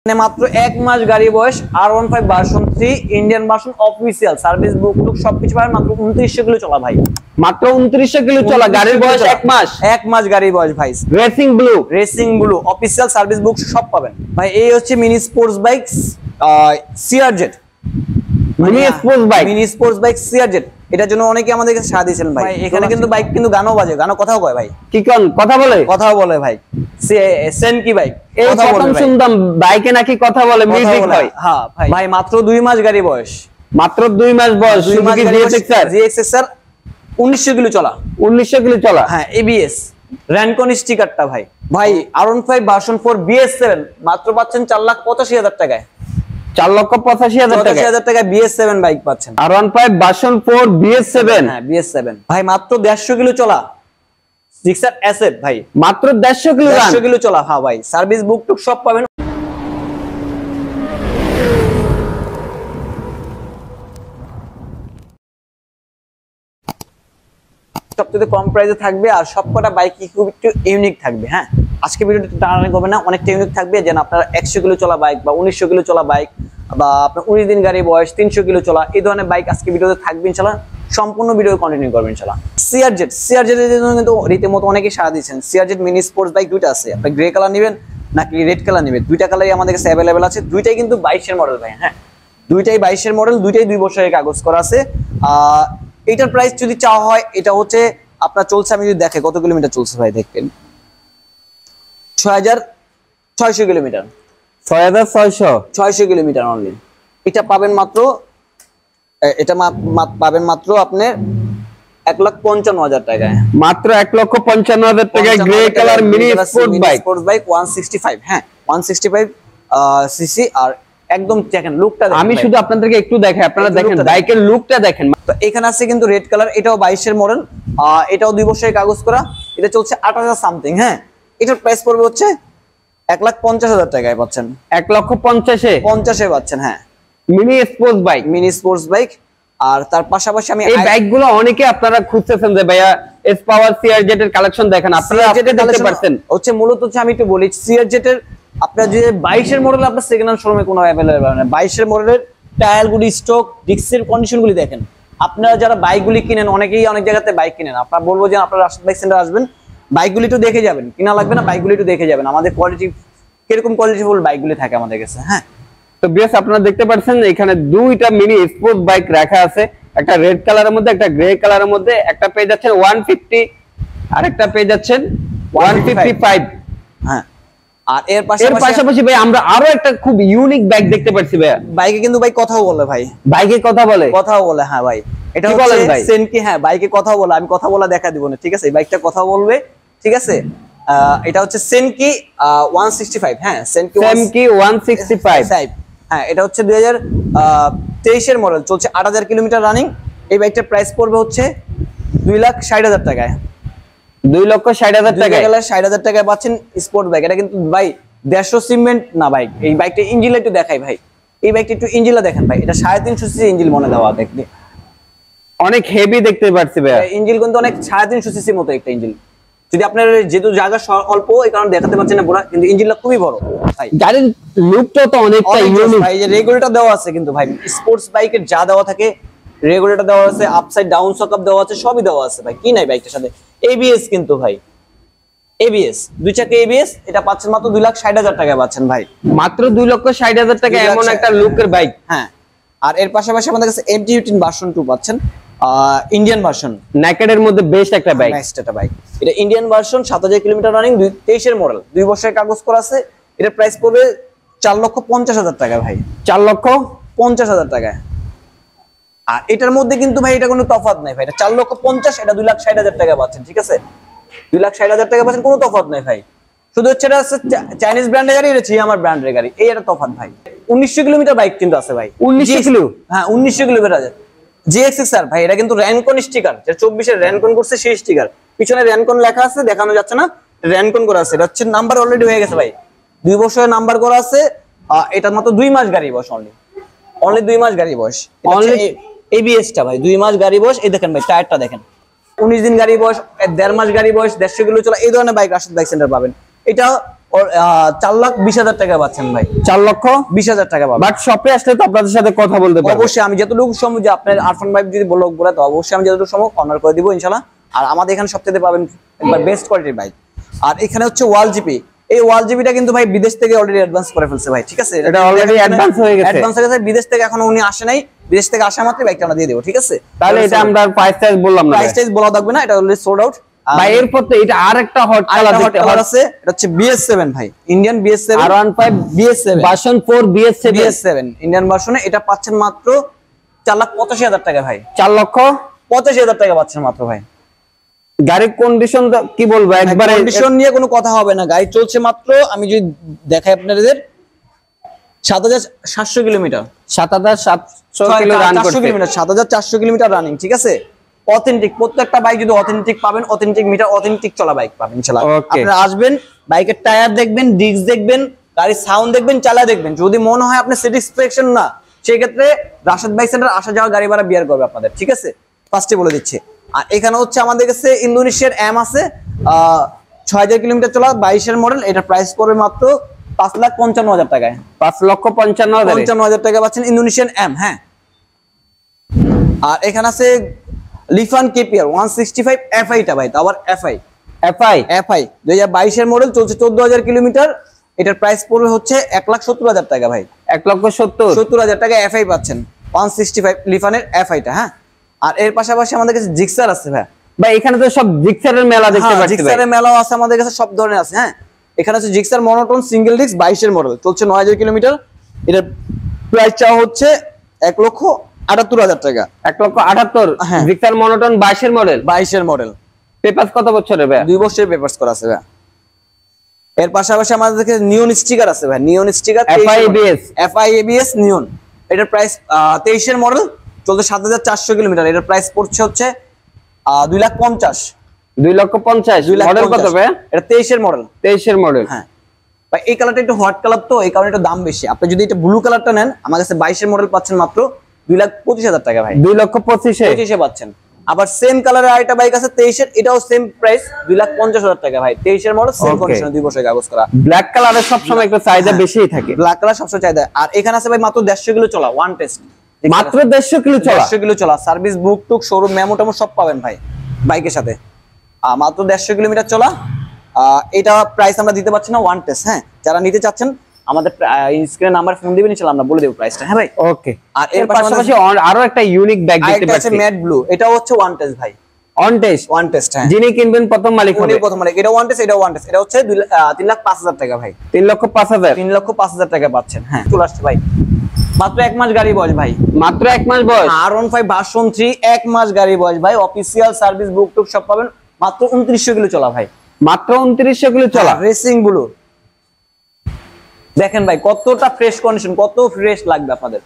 মানে মাত্র 1 মাস গাড়ি বয়স, R15 version 3 Indian version official service book টুক সবকিছু পাবেন মাত্র 2900 কিলো চলা ভাই। মাত্র 2900 কিলো চলা, গাড়ির বয়স 1 মাস। 1 মাস গাড়ি বয়স ভাই। রেসিং ব্লু অফিসিয়াল সার্ভিস বুক সব পাবেন ভাই। এই হচ্ছে mini sports bike CRZ, mini sports bike CRZ. এটার জন্য অনেকে আমাদের কাছে সাড়া দিয়েছেন ভাই। এখানে কিন্তু বাইক কিন্তু গানও বাজে, গানও কথাও কয় ভাই। কি কোন কথা বলে? কথাও বলে ভাই। সেন কি বাইক, এই প্রথম শুনলাম বাইকে নাকি কথা বলে, মিউজিক হয়। হ্যাঁ ভাই, ভাই মাত্র 2 মাস গাড়ি বয়স, মাত্র 2 মাস বয়স। সুজুকি জিএক্সআর 1900 কিলো চলা, 1900 কিলো চলা। হ্যাঁ এবিএস র‍্যানকন স্টিকারটা ভাই। ভাই R15 ভার্সন 4 BS7 মাত্র পাচ্ছেন 4,85,000 টাকায়। 4,85,000 টাকা BS7 বাইক পাচ্ছেন। R15 ভার্সন 4 BS7, হ্যাঁ BS7 ভাই মাত্র 150 কিলো চলা। জিক্সার SF ভাই মাত্র 150 কিলো, 150 কিলো চলা। হ্যাঁ ভাই সার্ভিস বুক টুক সব পাবেন। সবচেয়ে কম প্রাইসে থাকবে আর সবকটা বাইক খুব একটু ইউনিক থাকবে। হ্যাঁ আজকে ভিডিওটা টানাটানি করবে না, অনেকটা ইউনিক থাকবে। যেন আপনারা 100 কিলো চলা বাইক বা 1900 কিলো চলা বাইক বা আপনার 19 দিন গাড়ি বয়স 300 কিলো চলা, এই ধরনের বাইক আজকে ভিডিওতে থাকবে ইনশাআল্লাহ। সম্পূর্ণ ভিডিও কন্টিনিউ করবেন ইনশাআল্লাহ। সিআরজেড এর জন্য কিন্তু রীতিমতো অনেকেই সাড়া দিয়েছেন। সিআরজেড মিনি স্পোর্টস বাইক দুটো আছে, আপনি গ্রে কালার নেবেন নাকি রেড কালার নেবেন, দুইটা কালারই আমাদের কাছে অ্যাভেলেবেল আছে। দুইটাই কিন্তু 22 এর মডেল ভাই। হ্যাঁ দুইটাই 22 এর মডেল, দুইটাই 2 বছরের কাগজ করা আছে। এটার প্রাইস যদি চাওয়া হয় এটা হচ্ছে আপনার চলছে, আমি যদি দেখে কত কিলোমিটার চলছে ভাই দেখবেন 6600 কিলোমিটার, 6600 কিলোমিটার অনলি। এটা পাবেন মাত্র, এটা পাবেন মাত্র আপনি 1,55,000 টাকায়। মাত্র 1,55,000 টাকায় grey colour mini sports bike 165। হ্যাঁ 165 সিসি। আর একদম দেখেন লুকটা, আমি শুধু আপনাদেরকে একটু দেখাই, আপনারা দেখেন বাইকের লুকটা দেখেন। তো এখানে আছে কিন্তু রেড কালার, এটাও 22 এর মডেল, এটাও 2 বছরের কাগজ করা। এটা চলছে 8,000 সামথিং। হ্যাঁ এটার প্রাইস পড়বে হচ্ছে 1,50,000 টাকায় পাচ্ছেন। 1,50,000 পাচ্ছেন। হ্যাঁ মিনি স্পোর্টস বাইক। আর তার পাশাপাশি আমি এই বাইকগুলো অনেকে আপনারা খুঁজতেছেন যে ভাইয়া এস পাওয়ার সিআরজেড এর কালেকশন দেখেন, আপনারা দেখতে পাচ্ছেন। হচ্ছে মূলত হচ্ছে আমি একটু বলি, সিআরজেড এর আপনার যে 22 এর মডেল আপনার সেকেন্ড হ্যান্ড শোরুমে কোনো अवेलेबल না। 22 এর মডেলের টায়ারগুলি স্টক, ডিস্কের কন্ডিশনগুলি দেখেন। আপনারা যারা বাইকগুলি কিনেন, অনেকেই অনেক জায়গাতে বাইক কিনেন, আপনারা বলবো যে আপনারা রাশিদ বাইক সেন্টার আসবেন, বাইকগুলি একটু দেখে যাবেন। কিনা লাগবে না, বাইকগুলি একটু দেখে যাবেন আমাদের কোয়ালিটি কিরকম কোয়ালিটিফুল বাইকগুলি থাকে আমাদের কাছে। হ্যাঁ তো বিয়াস আপনারা দেখতে পাচ্ছেন এখানে দুইটা মিনি স্পোর্টস বাইক রাখা আছে, একটা রেড কালারের মধ্যে, একটা গ্রে কালারের মধ্যে। একটা পেয়ে যাচ্ছেন 150 আর একটা পেয়ে যাচ্ছেন 155। হ্যাঁ আর এর পাশাপাশি ভাই আমরা আরো একটা খুব ইউনিক বাইক দেখতে পাচ্ছি ভাইয়া। বাইকে কিন্তু ভাই কথাও বলে ভাই, বাইকে কথা বলে। হ্যাঁ ভাই এটা হচ্ছে সেনকি। হ্যাঁ বাইকে কথা বলে, আমি কথা বলা দেখা দিব না, ঠিক আছে? এই বাইকটা কথা বলবে, ঠিক আছে? এটা হচ্ছে সেনকি 165। হ্যাঁ সেনকি 165। হ্যাঁ এটা হচ্ছে 2023 এর মডেল, চলছে 8,000 কিলোমিটার রানিং। এই বাইকটার প্রাইস পড়বে হচ্ছে 2,60,000 টাকায়। 2,60,000 টাকায় 60,000 টাকায় পাচ্ছেন স্পোর্ট বাইক। এটা কিন্তু ভাই 150 সিমেন্ট না বাইক। এই বাইকটা ইঞ্জিনটা একটু দেখাই ভাই, এই বাইকটা একটু ইঞ্জিনটা দেখেন ভাই। এটা 350 সিসি ইঞ্জিন মনে দেওয়া, দেখতে অনেক হেভি দেখতে পাচ্ছি ভাই। ইঞ্জিন কিন্তু অনেক 350 সিসি মতো একটা ইঞ্জিন। যদি আপনার যেহেতু জায়গা অল্প এই কারণে দেখাতে পাচ্ছেন না পুরো, কিন্তু ইঞ্জিনটা খুবই বড় ভাই। গাড়ির লুকটা তো অনেকটা ইউনিক ভাই। যে রেগুলেটর দেওয়া আছে কিন্তু ভাই, স্পোর্টস বাইকের যা দেওয়া থাকে রেগুলেটর দেওয়া আছে, আপসাইড ডাউন সকআপ দেওয়া আছে, সবই দেওয়া আছে ভাই। কি নাই বাইকটার সাথে? এবিএস কিন্তু ভাই, এবিএস 2 চাকা এবিএস। এটা পাচ্ছেন মাত্র 2,60,000 টাকায় পাচ্ছেন ভাই। মাত্র 2,60,000 টাকা এমন একটা লুকের বাইক। হ্যাঁ আর এর পাশাপাশি আমাদের কাছে MT-15 ভার্সন 2 পাচ্ছেন, ইন্ডিয়ান ভার্সন, নেকেডের মধ্যে বেস্ট একটা বাইক। এটা ইন্ডিয়ান ভার্সন, 7,000 কিলোমিটার রানিং, 23 এর মডেল, 2 বছরের কাগজ করা আছে। এটা প্রাইস পড়বে 4,50,000 টাকা ভাই। 4,50,000 টাকায়। আর এটার মধ্যে কিন্তু ভাই এটা কোনো তফাৎ নাই ভাই। এটা 4,50,000, এটা 2,60,000 টাকা পাচ্ছেন, ঠিক আছে? 2,60,000 টাকা পাচ্ছেন, কোনো তফাৎ নাই ভাই। শুধু হচ্ছে এটা চাইনিজ ব্র্যান্ডের গাড়ি, এটা আমার ব্র্যান্ডের গাড়ি, এই একটা তফাৎ ভাই। 1900 কিলোমিটার বাইক কিন্তু আছে ভাই। 1900 কিলো? হ্যাঁ 1900 কিলোমিটার আছে। জিএক্সআর ভাই, এটা কিন্তু র‍্যানকন স্টিকার, যে 24 এর র‍্যানকন করছে সেই স্টিকার। পিছনে র‍্যানকন লেখা আছে, দেখানো যাচ্ছে না, র‍্যানকন করা আছে। এটা হচ্ছে নাম্বার অলরেডি হয়ে গেছে ভাই, 2 বছরের নাম্বার করা আছে। এটা মাত্র 2 মাস গাড়ি বয়স, অনলি 2 মাস গাড়ি বয়স। এবিএসটা ভাই 2 মাস গাড়ি বয়স। এই দেখেন ভাই টায়ারটা দেখেন, 19 দিন গাড়ি বয়স, 1.5 মাস গাড়ি বয়স, 150 কিলো চলা, এই ধরনের বাইক রাশিদ বাইক সেন্টার পাবেন। এটা 4,20,000 টাকা পাচ্ছেন ভাই। 4,20,000 টাকা পাবেন। বাট শপে আসলে তো আপনাদের সাথে কথা বলতে পারবো। অবশ্যই আমি যতটুকু সম্ভব, যে আপনার আরফান ভাই যদি ব্লগ বলে, তো অবশ্যই আমি যতটুকু সম্ভব অনার করে দিব ইনশাআল্লাহ। আর আমাদের এখানে সবচেয়ে পাবেন একবার বেস্ট কোয়ালিটির বাইক। আর এখানে হচ্ছে ওয়াল জিপি। এই ওয়াল জিপিটা কিন্তু ভাই বিদেশ থেকে অলরেডি অ্যাডভান্স করে ফেলছে ভাই, ঠিক আছে? এটা অলরেডি অ্যাডভান্স হয়ে গেছে। অ্যাডভান্স হয়ে গেছে, বিদেশ থেকে এখনো উনি আসে নাই। বিদেশ থেকে আসা মাত্রই বাইকটা আমরা দিয়ে দেব, ঠিক আছে? তাহলে এটা আমরা প্রাইস টাইস বললাম না, প্রাইস টাইস বলা লাগবে না, এটা অলরেডি সোল্ড আউট ভাই। এরপর তো এটা আরেকটা হট কালার আছে, এটা হচ্ছে BS7 ভাই, Indian BS7 R15 BS7 version 4 BS7 Indian ভার্সনে। এটা পাচ্ছেন মাত্র 4,85,000 টাকা ভাই। 4,85,000 টাকা পাচ্ছেন মাত্র ভাই। গাড়ির কন্ডিশন কি বলবো, একবারে কন্ডিশন নিয়ে কোনো কথা হবে না। গাড়ি চলছে মাত্র, আমি যদি দেখাই আপনাদের, 7,700 কিলোমিটার, 7,700 কিলো রান করছে, 7,400 কিলোমিটার রানিং, ঠিক আছে? অথেন্টিক প্রত্যেকটা বাইক যদি অথেন্টিক পাবেন, অথেন্টিক মিটার, অথেন্টিক চলা বাইক পাবেন ইনশাআল্লাহ। আপনারা আসবেন, বাইকের টায়ার দেখবেন, ডিস্ক দেখবেন, গাড়ির সাউন্ড দেখবেন, চালা দেখবেন। যদি মনে হয় আপনার স্যাটিসফ্যাকশন না, সেই ক্ষেত্রে রাশেদ বাইক সেন্টার আসা যাওয়া গাড়ি ভাড়া বিয়ার করবে আপনাদের, ঠিক আছে? ফার্স্টে বলে দিচ্ছি। আর এখানে হচ্ছে আমাদের কাছে ইন্দোনেশিয়ার এম আছে, 6,000 কিলোমিটার চলা, 22-এর মডেল। এটা প্রাইস পড়বে মাত্র 5,55,000 টাকায়। 5,55,000 টাকা পাচ্ছেন ইন্দোনেশিয়ান এম। হ্যাঁ, আর এখানে আছে লিফান কেপিআর 165 FI টা ভাই, তো আবার FI 2022-এর মডেল, চলছে 14,000 কিলোমিটার। এটার প্রাইস পড়বে হচ্ছে 1,70,000 টাকা ভাই। 1,70,000 টাকা FI পাচ্ছেন, 165 লিফানের FI টা। হ্যাঁ, আর এর পাশাপাশি আমাদের কাছে জিক্সার আছে ভাই। ভাই এখানে তো সব জিক্সারের মেলা দেখতে পাচ্ছি ভাই। জিক্সারের মেলাও আছে আমাদের কাছে, সব ধরনের আছে। হ্যাঁ, এখানে আছে জিক্সার মনোটোন সিঙ্গেল ডিস্ক 22-এর মডেল, চলছে 9,000 কিলোমিটার। এটার প্রাইস চাওয়া হচ্ছে 1,78,000 টাকা। 1,78,000 জিক্সার মনোটোন 22-এর মডেল। 22-এর মডেল। পেপারস কত বছরের ভাই? 2 বছরের পেপারস করা আছে ভাই। এর পাশাপাশি আমাদের কাছে নিয়ন স্টিকার আছে ভাই, নিয়ন স্টিকার FI ABS নিয়ন। এটার প্রাইস 23-এর মডেল, চলছে 7,400 কিলোমিটার। এটার প্রাইস পড়ছে হচ্ছে 2,50,000। 2,50,000 মডেল কত ভাই? এটা 23-এর মডেল। 23-এর মডেল। হ্যাঁ ভাই, এই কালারটা একটু হট কালার, তো এই কারণে একটু দাম বেশি। আপনি যদি এটা ব্লু কালারটা নেন, আমার কাছে 22-এর মডেল পাচ্ছেন মাত্র 2,25,000 টাকা ভাই। 2,25,000 পাচ্ছেন। আবার সেম কালারের আরেকটা বাইক আছে 23-এর, এটাও সেম প্রাইস 2,50,000 টাকা ভাই। 23-এর মডেল, সেম কন্ডিশন, 2 বছরের কাগজ করা। ব্ল্যাক কালারের সব সময় একটু চাহিদা বেশিই থাকে। ব্ল্যাক কালার সবসময় চাহিদা। আর এখানে আছে ভাই মাত্র 150 কিলো চলা, ওয়ান টেস্ট, মাত্র 150 কিলো চলা। 150 কিলো চলা, সার্ভিস বুক টুক শোরুম মেমো টেমো সব পাবেন ভাই বাইকের সাথে। মাত্র 150 কিলোমিটার চলা। এটা প্রাইস আমরা দিতে পারছি না, ওয়ান টেস্ট। হ্যাঁ, যারা নিতে চাচ্ছেন আমাদের স্ক্রিনে নাম্বার ফোন দিবেন, ইনশাআল্লাহ আমরা বলে দেব প্রাইসটা। হ্যাঁ ভাই, ওকে। আর এর পাশাপাশি আরো একটা ইউনিক ব্যাগ দেখতে পাচ্ছি, ম্যাট ব্লু। এটাও হচ্ছে ওয়ান টেস্ট ভাই, ওয়ান টেস্ট। হ্যাঁ, যিনি কিনবেন প্রথম মালিক হবে, উনি প্রথম মালিক। এটা ওয়ান টেস্ট, এটা ওয়ান টেস্ট। এটা হচ্ছে 3,05,000 টাকা ভাই। 3,05,000 টাকা পাচ্ছেন। হ্যাঁ, চলে আসছে ভাই, মাত্র 1 মাস গাড়ি বয়স ভাই, মাত্র 1 মাস বয়স। R15 ভার্সন 3, 1 মাস গাড়ি বয়স ভাই। অফিসিয়াল সার্ভিস বুক টুক সব পাবেন। মাত্র 2900 কিলো চলা ভাই, মাত্র 2900 কিলো চলা। রেসিং ব্লু দেখেন ভাই, কতটা ফ্রেশ কন্ডিশন, কত ফ্রেশ লাগবে আপনাদের।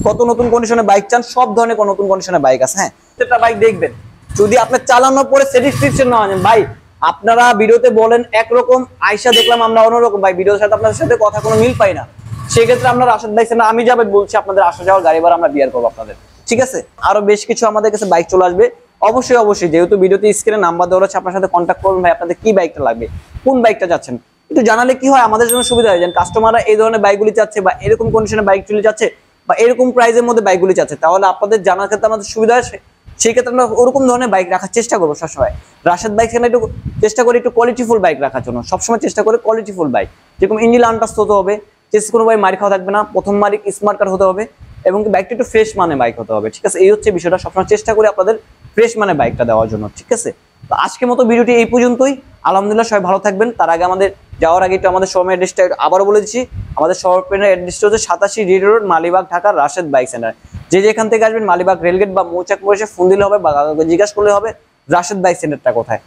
কত নতুন কন্ডিশনে বাইক চান, সব ধরনের নতুন কন্ডিশনে বাইক আছে। হ্যাঁ, প্রত্যেকটা বাইক দেখবেন, যদি আপনি চালানোর পরে স্যাটিসফ্যাকশন না হয় ভাই, আপনারা ভিডিওতে বলেন একরকম, আয়সা দেখলাম আমরা অন্যরকম ভাই, ভিডিওর সাথে আপনাদের সাথে কথা কোনো মিল পাই না। সেক্ষেত্রে আমরা রাশেদ বাইক সেন্টার, আমি যাবে বলছি, আপনাদের আসা যাওয়ার গাড়ি ভাড়া আমরা বিয়ার করবো আপনাদের, ঠিক আছে? আরো বেশ কিছু আমাদের কাছে বাইক চলে আসবে অবশ্যই। যেহেতু ভিডিওতে স্ক্রিনে নাম্বার দেওয়া আছে, আপনার সাথে কন্ট্যাক্ট করুন ভাই। আপনাদের কি বাইকটা লাগবে, কোন বাইকটা যাচ্ছেন, একটু জানালে কি হয় আমাদের জন্য সুবিধা হয়। যেন কাস্টমাররা এই ধরনের বাইকগুলি চাচ্ছে, বা এরকম কন্ডিশনে বাইক চলে যাচ্ছে, বা এরকম প্রাইসের মধ্যে বাইকগুলি চাচ্ছে, তাহলে আপনাদের জানার ক্ষেত্রে আমাদের সুবিধা হয়। সেই ক্ষেত্রে আমরা ওরকম ধরনের বাইক রাখার চেষ্টা করবো সবসময়। রাশেদ বাইক সেখানে একটু চেষ্টা করি একটু কোয়ালিটিফুল বাইক রাখার জন্য, সবসময় চেষ্টা করে কোয়ালিটিফুল বাইক, যেরকম ইঞ্জিন আনটাস্ট হতে হবে, চেষ্টা কোনো ভাই মারি খাওয়া থাকবে না, প্রথম মালিক স্মার্ট কার হতে হবে, এবং বাইকটা একটু ফ্রেশ মানে বাইক হতে হবে, ঠিক আছে? এই হচ্ছে বিষয়টা, সবসময় চেষ্টা করি আপনাদের ফ্রেশ মানে বাইকটা দেওয়ার জন্য, ঠিক আছে? তো আজকের মতো ভিডিওটি এই পর্যন্তই। আলহামদুলিল্লাহ, সবাই ভালো থাকবেন। তার আগে আমাদের যাওয়ার আগে একটু আমাদের শোরুমের অ্যাড্রেসটা আবারও বলে দিচ্ছি। আমাদের শোরুমের অ্যাড্রেসটা হচ্ছে 87 red road, Malibagh, Dhaka, Rashed bike centre. যেখান থেকে আসবেন, মালিবাগ রেলগেট বা মৌচাক পরিষে ফোন দিলে হবে, বা জিজ্ঞাসা করলে হবে রাশেদ বাইক সেন্টারটা কোথায়।